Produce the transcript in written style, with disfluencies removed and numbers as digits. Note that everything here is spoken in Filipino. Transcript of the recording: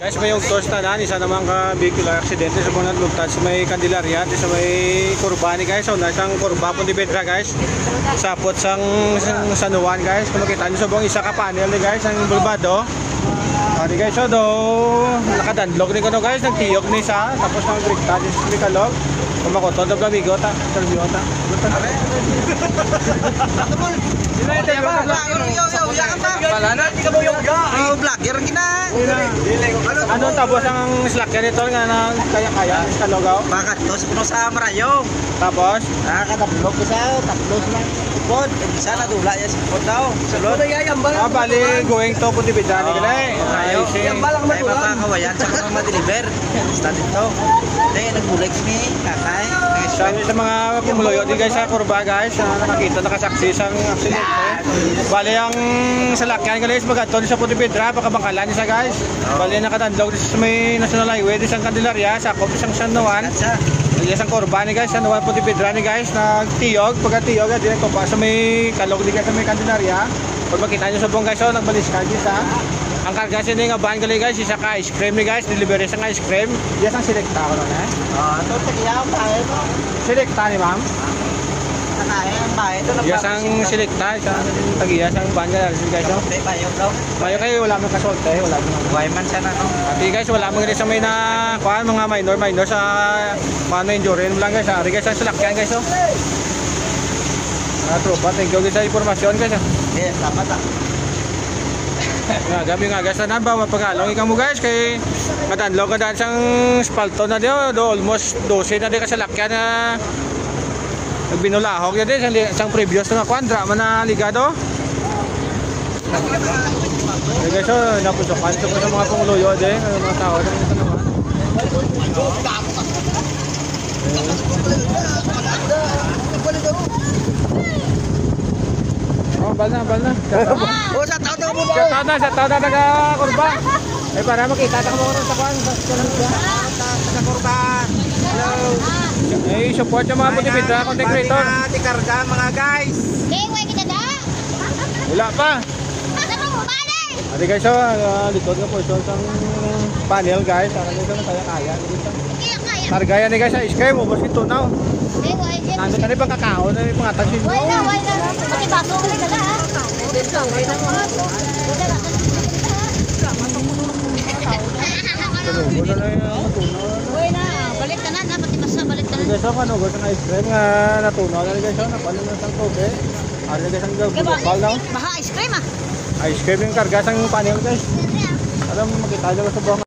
Guys, may yung toast na nan, isa namang vehicular aksidente sa mga naglugtad sa may Candelaria, sa may Corbani guys. So, nasang Corba, Pontevedra guys. Sapot sang San Juan guys. Kung makita nyo sa buong isa ka panel ni guys, ang bulbado. Di guys, so do, nakadandlog ni ko no guys, nagtiyog ni isa, tapos nag-brigta ni kalog. Kumakotod na blamigo ta, interview ta. Ano tapos ang slakyan nito nga kaya-kaya sa Logaw? Bakit to sa Marayo. Tapos nakakatablog ko sa tapos lang upod. Isa na dula ya sa upod daw. Sulod ay yambal. Bali going to Pontevedra ni kay. Ayo. Yambal ang matulang. Ay papakawayan sa mga ma-deliver. Sta dito. Dahil nagbulag mi kakay. Sa mga pumuloyo di guys sa Corba guys, nakakita nakasaksi sang aksidente. Bali ang salakyan guys magadto sa Pontevedra pakabangkalan isa guys. Bali nakatandlog sa may National Highway di sa Candelaria sa kopis sang San Juan. Isang Corba ni guys, San Juan Pontevedra ni guys, nagtiyog, pagkatiyog di nagtupa sa may kalog di guys sa may Candelaria. Pag makita nyo sa buong guys, nagbalis ka dito sa ang karga siya nga bahan gali guys, isa ka ice cream ni guys, delivery sa ice cream. Yes ang selekta ko na eh. Ito tagiyaw bahay mo. Selekta ni ma'am. Nakain ang bahay ito. Yes ang selekta, tagiyas ang bahan gali guys. Bayo daw. Bayo kayo wala mang kasolte, wala mang. Buhay man siya na no. Ati guys, wala mang sa may na kuan mga minor sa paano injury lang guys. Ari guys ang salakyan guys oh. Tropa, thank you guys sa impormasyon guys. Yes, salamat ah. Gabi nga guys na ba mapagalong ikaw mo guys kay madanlog ka daan sang spalto na dio do almost 12 na di ka sa lakyan na nagbinulahog yan din sang previous na kwadra man na ligado. Okay guys, so napusokan sa mga panguluyo din mga tao ng tanungan. Bal na. Oh, sa tao mo. Sa tao na taga Corba. Ay para makita ta mo sa kwan Sa Corba. Hello. Eh support yung mga Pontevedra content creator. Tikarga mga guys. Dewa kita da. Wala pa. Ano mo bale? Adi guys, so likod nga po ito sang panel guys. Para nito na kaya dito. Kaya. Targaya ni guys sa ice cream, ubos ito na. Dewa ay. Nandun na rin pang kakao na rin pangatag sinyo. Wala. Pati baso ulit ka da. Wala na yung matunaw. Uy na, balik ka na, pati basa balik ka na. Guys, so kano gusto ng ice cream nga natunaw na guys, so napalo na sang tobe. Ano guys ang gabal daw? Baha ice cream ah. Ice cream yung karga sang panel guys. Alam mo makita nyo sa buong